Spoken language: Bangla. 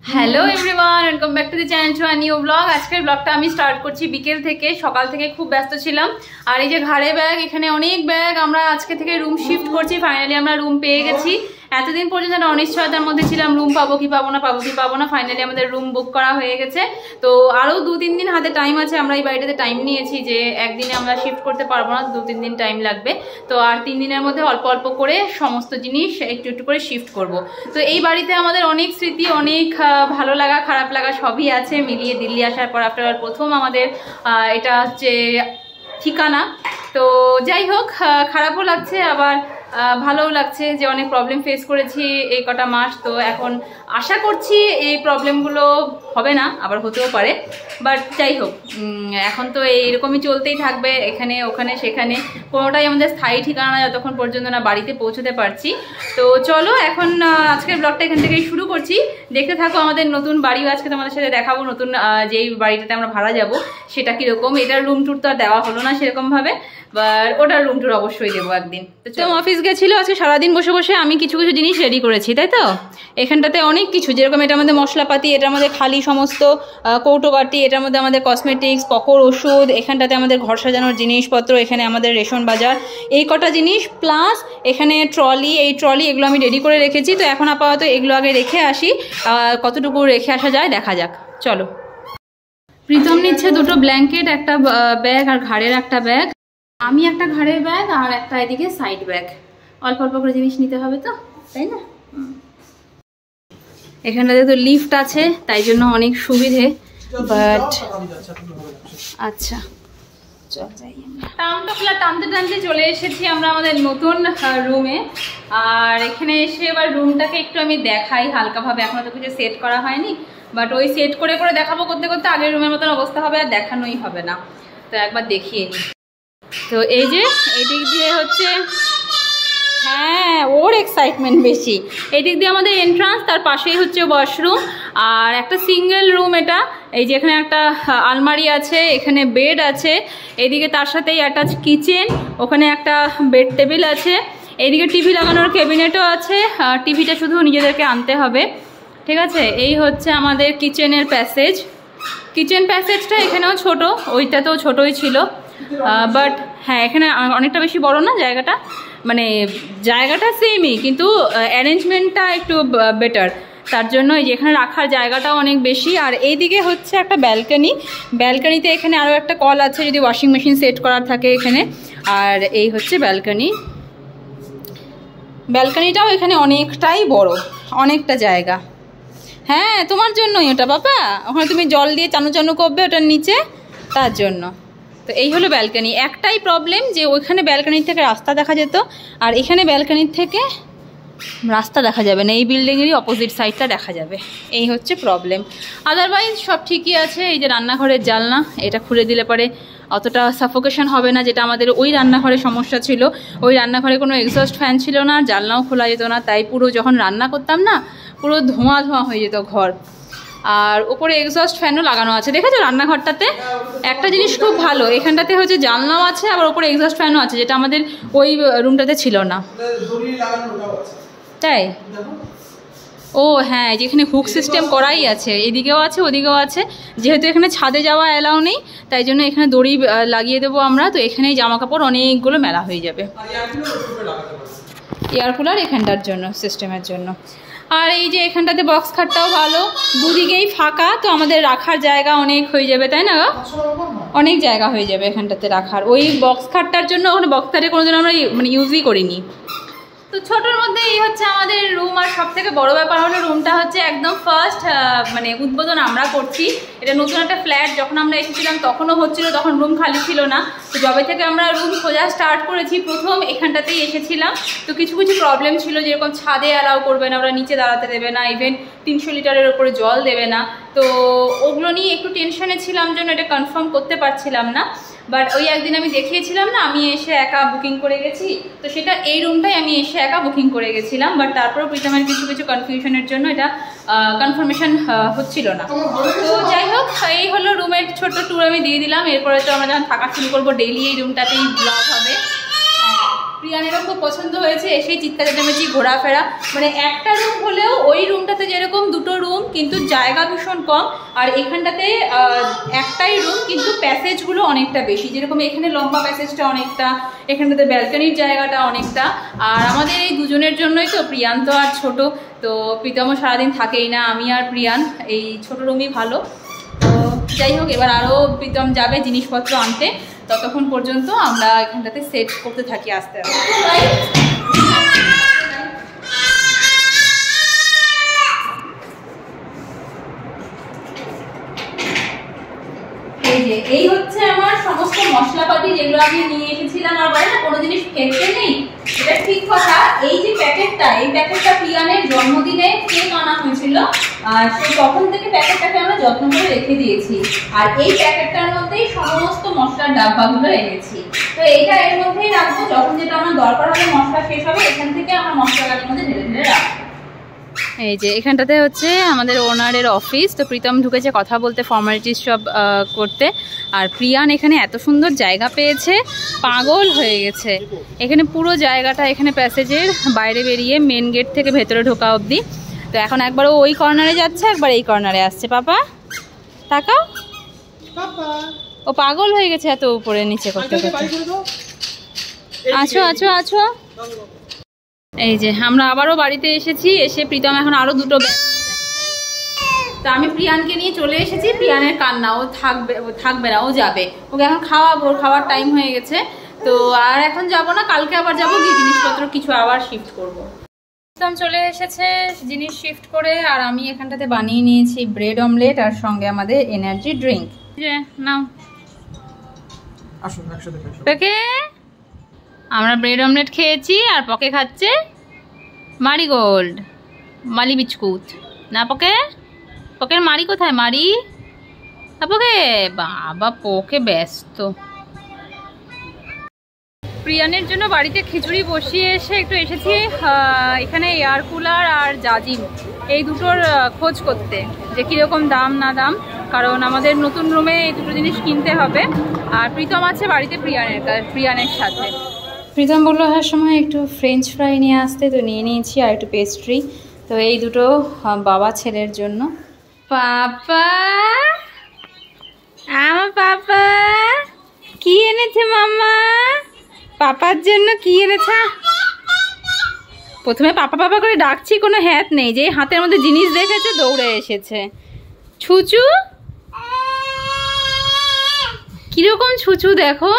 Hello everyone welcome back to the channel to a new blog. आजकल ब्लॉगটা আমি স্টার্ট করছি বিকেল থেকে। সকাল থেকে খুব ব্যস্ত ছিলাম আর এই যে ঘাড়ে ব্যাগ, এখানে অনেক ব্যাগ। আমরা আজকে থেকে রুম শিফট করছি। ফাইনালি আমরা রুম পেয়ে গেছি। এতদিন পর্যন্ত একটা অনিশ্চয়তার মধ্যে ছিলাম, রুম পাবো কি পাবো না। ফাইনালি আমাদের রুম বুক করা হয়ে গেছে। তো আরো 2-3 দিন হাতে টাইম আছে। আমরা এই বাড়িটাতে টাইম নিয়েছি যে একদিনে আমরা শিফট করতে পারবো না, 2-3 দিন টাইম লাগবে। তো আর 3 দিনের মধ্যে অল্প অল্প করে সমস্ত জিনিস একটু একটু করে শিফট করব। তো এই বাড়িতে আমাদের অনেক স্মৃতি, অনেক ভালো লাগা খারাপ লাগা সবই আছে মিলিয়ে। দিল্লি আসার পর আফটার প্রথম আমাদের এটা হচ্ছে ঠিকানা। তো যাই হোক, খারাপও লাগছে আবার ভালোও লাগছে যে অনেক প্রবলেম ফেস করেছি এই কটা মাস। তো এখন আশা করছি এই প্রবলেমগুলো হবে না, আবার হতেও পারে। বাট যাই হোক, এখন তো এইরকমই চলতেই থাকবে, এখানে ওখানে সেখানে। কোনোটাই আমাদের স্থায়ী ঠিকানা না যতক্ষণ পর্যন্ত না বাড়িতে পৌঁছতে পারছি। তো চলো এখন আজকের ব্লগটা এখান থেকেই শুরু করছি। দেখতে থাকো আমাদের নতুন বাড়িও আজকে তোমাদের সাথে দেখাবো। নতুন যেই বাড়িটাতে আমরা ভাড়া যাব সেটা কীরকম। এটার রুম ট্যুর তো আর দেওয়া হলো না সেরকমভাবে, বাট ওটার রুম ট্যুর অবশ্যই দেবো একদিন। তো অফিস গেছিলো আজকে সারাদিন বসে বসে আমি কিছু কিছু জিনিস রেডি করেছি, তাই তো। এখানটাতে অনেক কিছু, যেরকম এটার মধ্যে মশলাপাতি, এটার মধ্যে খালি সমস্ত কৌটো বাটি, এটার মধ্যে আমাদের কসমেটিক্স, পকর ওষুধ, এখানটাতে আমাদের ঘর সাজানোর জিনিসপত্র, এখানে আমাদের রেশন বাজার, এই কটা জিনিস প্লাস এখানে ট্রলি, এই ট্রলি, এগুলো আমি রেডি করে রেখেছি। তো এখন আপাতত এগুলো আগে রেখে আসি, কতটুকু রেখে আসা যায় দেখা যাক। চলো। প্রীতম নিচ্ছে 2টো ব্ল্যাঙ্কেট, একটা ব্যাগ আর ঘাড়ের একটা ব্যাগ। আমি একটা ঘাড়ের ব্যাগ আর একটা এদিকে সাইড ব্যাগ। অল্প অল্প করে জিনিস নিতে হবে তো, তাই না। এখানটাতে তো লিফট আছে তাই জন্য অনেক সুবিধে। বাট আচ্ছা চল যাই। টামটা টানতে টানতে চলে এসেছি আমরা আমাদের নতুন রুমে। আর এখানে এসে এবার রুমটাকে একটু আমি দেখাই হালকাভাবে। এখনো তো কিছু সেট করা হয়নি, বাট ওই সেট করে করে দেখাবো করতে করতে আগের রুমের মতন অবস্থা হবে, আর দেখানোই হবে না। তো একবার দেখিয়ে নিই। তো এই যে এদিক দিয়ে হচ্ছে, হ্যাঁ ওর এক্সাইটমেন্ট বেশি। এদিক দিয়ে আমাদের এন্ট্রান্স, তার পাশেই হচ্ছে ওয়াশরুম আর একটা সিঙ্গেল রুম এটা। এই যে এখানে একটা আলমারি আছে, এখানে বেড আছে, এদিকে তার সাথেই অ্যাটাচ কিচেন, ওখানে একটা বেড টেবিল আছে, এইদিকে টিভি লাগানোর ক্যাবিনেটও আছে। টিভিটা শুধু নিজেদেরকে আনতে হবে, ঠিক আছে। এই হচ্ছে আমাদের কিচেনের প্যাসেজ। কিচেন প্যাসেজটা এখানেও ছোট, ওইটাতেও ছোটই ছিল, বাট হ্যাঁ এখানে অনেকটা বেশি বড় না জায়গাটা, মানে জায়গাটা সেমই কিন্তু অ্যারেঞ্জমেন্টটা একটু বেটার। তার জন্য এই যে এখানে রাখার জায়গাটাও অনেক বেশি। আর এইদিকে হচ্ছে একটা ব্যালকনি, ব্যালকনিতে এখানে আরও একটা কল আছে যদি ওয়াশিং মেশিন সেট করার থাকে এখানে। আর এই হচ্ছে ব্যালকনি। ব্যালকনিটাও এখানে অনেকটাই বড়, অনেকটা জায়গা। হ্যাঁ তোমার জন্যই ওটা বাবা, ওখানে তুমি জল দিয়ে চানু চানু করবে ওটার নিচে, তার জন্য। তো এই হলো ব্যালকনি। একটাই প্রবলেম যে ওইখানে ব্যালকনির থেকে রাস্তা দেখা যেত, আর এখানে ব্যালকনির থেকে রাস্তা দেখা যাবে না, এই বিল্ডিংয়েরই অপোজিট সাইডটা দেখা যাবে, এই হচ্ছে প্রবলেম। আদারওয়াইজ সব ঠিকই আছে। এই যে রান্নাঘরের জানলা, এটা খুলে দিলে পরে অতটা সাফোকেশন হবে না, যেটা আমাদের ওই রান্নাঘরে সমস্যা ছিল। ওই রান্নাঘরে কোনো এক্সস্ট ফ্যান ছিল না, জানলাও খোলা যেত না, তাই পুরো যখন রান্না করতাম না পুরো ধোঁয়া ধোঁয়া হয়ে যেত ঘর। আর উপরে এক্সস্ট ফ্যানও লাগানো আছে, দেখেছো রান্নাঘরটাতে। একটা জিনিস খুব ভালো, এখানটাতে হচ্ছে জানলাও আছে আবার উপরে এক্সস্ট ফ্যানও আছে, যেটা আমাদের ওই রুমটাতে ছিল না। তাই ও হ্যাঁ, যেখানে হুক সিস্টেম করাই আছে, এদিকেও আছে ওদিকেও আছে। যেহেতু এখানে ছাদে যাওয়া অ্যালাউ নেই তাই জন্য এখানে দড়ি লাগিয়ে দেবো আমরা। তো এখানেই জামা কাপড় অনেকগুলো মেলা হয়ে যাবে। এয়ার কুলার এখানটার জন্য, সিস্টেমের জন্য। আর এই যে এখানটাতে বক্স খাটটাও ভালো, দুদিকেই ফাঁকা, তো আমাদের রাখার জায়গা অনেক হয়ে যাবে, তাই না? অনেক জায়গা হয়ে যাবে এখানটাতে রাখার। ওই বক্স খাটটার জন্য ওখানে বক্স খাটে কোনোদিন আমরা মানে ইউজই করিনি। তো ছোটোর মধ্যে এই হচ্ছে আমাদের রুম। আর সব থেকে বড়ো ব্যাপার হলো রুমটা হচ্ছে একদম ফার্স্ট মানে উদ্বোধন আমরা করছি। এটা নতুন একটা ফ্ল্যাট, যখন আমরা এসেছিলাম তখনও হচ্ছিল, তখন রুম খালি ছিল না। তো যবে থেকে আমরা রুম খোঁজা স্টার্ট করেছি প্রথম এখানটাতেই এসেছিলাম। তো কিছু কিছু প্রবলেম ছিল, যেরকম ছাদে অ্যালাউ করবে না, ওরা নিচে দাঁড়াতে দেবে না, ইভেন 300 লিটারের ওপরে জল দেবে না। তো ওগুলো নিয়ে একটু টেনশনে ছিলাম, জন্য এটা কনফার্ম করতে পারছিলাম না। বাট ওই একদিন আমি দেখিয়েছিলাম না, আমি এসে একা বুকিং করে গেছি, তো সেটা এই রুমটাই আমি এসে একা বুকিং করে গেছিলাম। বাট তারপরেও প্রীতমের কিছু কিছু কনফিউশনের জন্য এটা কনফার্মেশন হচ্ছিল না। তো যাই হোক, এই হলো রুমের ছোট্ট ট্যুর আমি দিয়ে দিলাম। এরপরে তো আমরা যখন থাকা শুরু করবো ডেইলি এই রুমটাতেই ব্লগ হবে। প্রিয়ানেরও খুব পছন্দ হয়েছে, এসেই চিৎকার চেঁচামেচি ঘোরাফেরা, মানে একটা রুম হলেও ওই রুমটাতে যেরকম 2টো রুম কিন্তু জায়গা ভীষণ কম। আর এখানটাতে একটাই রুম কিন্তু প্যাসেজগুলো অনেকটা বেশি, যেরকম এখানে লম্বা প্যাসেজটা অনেকটা, এখানটাতে ব্যালকনির জায়গাটা অনেকটা। আর আমাদের এই দুজনের জন্যই তো, প্রিয়ান তো আর ছোট, তো প্রীতমও সারাদিন থাকেই না, আমি আর প্রিয়ান এই ছোট রুমই ভালো। তো যাই হোক, এবার আরও প্রীতম যাবে জিনিসপত্র আনতে, ততক্ষণ পর্যন্ত আমরা এখানটাতে সেট করতে থাকি আস্তে আস্তে। এই হচ্ছে আমার সমস্ত মশলাপাতি যেগুলো আমি নিয়ে এসেছিলাম। আর বলে না কোনো জিনিস ফেলতে নেই, এটা ঠিক কথা। এই যে প্যাকেটটা, এই প্যাকেটটা প্রিয়ানের জন্মদিনে কেক আনা হয়েছিল, আর সেই তখন থেকে প্যাকেটটাকে আমরা যত্ন করে রেখে দিয়েছি। আর এই প্যাকেটটার মধ্যেই সমস্ত মশলার ডাব্বাগুলো এনেছি। তো এইটা এর মধ্যেই রাখবো, যখন যেটা আমার দরকার হবে মশলা শেষ হবে, এখান থেকে আমরা মশলাটার মধ্যে ঢেলে ঢেলে রাখবো। এই যে এখানটাতে হচ্ছে আমাদের ওনারের অফিস। তো প্রীতম ঢুকেছে কথা বলতে, ফর্মালিটিস সব করতে। আর প্রিয়ান এখানে এত সুন্দর জায়গা পেয়েছে, পাগল হয়ে গেছে। এখানে পুরো জায়গাটা, এখানে প্যাসেজের বাইরে বেরিয়ে মেন গেট থেকে ভেতরে ঢোকা অবধি। তো এখন একবার ও ওই কর্নারে যাচ্ছে, একবার এই কর্নারে আসছে। পাপা তাকাও, ও পাগল হয়ে গেছে এত উপরে নিচে করতে করতে। আছো আছো আছো। এই যে আমরা আবারও বাড়িতে এসেছি, এসে প্রীতম এখন আরো দুটো ব্যাগ নিয়ে যাচ্ছে। তো আমি প্রিয়ানকে নিয়ে চলে এসেছি। প্রিয়ানের কান্না, ও থাকবে না, ও যাবে। ওকে এখন খাওয়াবো, ওর খাওয়ার টাইম হয়ে গেছে। তো আর এখন যাব না, কালকে আবার যাবো, গিয়ে জিনিসপত্র কিছু আবার শিফট করবো। প্রীতম চলে এসেছে জিনিস শিফট করে, আর আমি এখানটাতে বানিয়ে নিয়েছি ব্রেড অমলেট, আর সঙ্গে আমাদের এনার্জি ড্রিঙ্ক। যে নাও ওকে, আমরা ব্রেড অমলেট খেয়েছি, আর পকে খাচ্ছে মারিগোল্ড, মালি বিস্কুট। না পকে, পকের মারি কোথায়? মারি পকে, বাবা পোকে ব্যস্ত। প্রিয়ানের জন্য বাড়িতে খিচুড়ি বসিয়ে এসে একটু এসেছি এখানে এয়ার কুলার আর জাজিম, এই দুটোর খোঁজ করতে, যে কীরকম দাম না দাম, কারণ আমাদের নতুন রুমে এই দুটো জিনিস কিনতে হবে। আর প্রীতম আছে বাড়িতে প্রিয়ানের সাথে। প্রীতম বললো হওয়ার সময় একটু ফ্রেঞ্চ ফ্রাই নিয়ে আসতে, তো নিয়ে নিয়েছি, আর একটু পেস্ট্রি। তো এই দুটো বাবা ছেলের জন্য। পাপা, আমার পাপা কি এনেছে মাম্মা? পাপার জন্য কি এনেছে? প্রথমে পাপা পাপা করে ডাকছি, কোনো হ্যাত নেই, যে হাতের মধ্যে জিনিস দেখেছে দৌড়ে এসেছে। ছুচু, কিরকম ছুচু দেখো।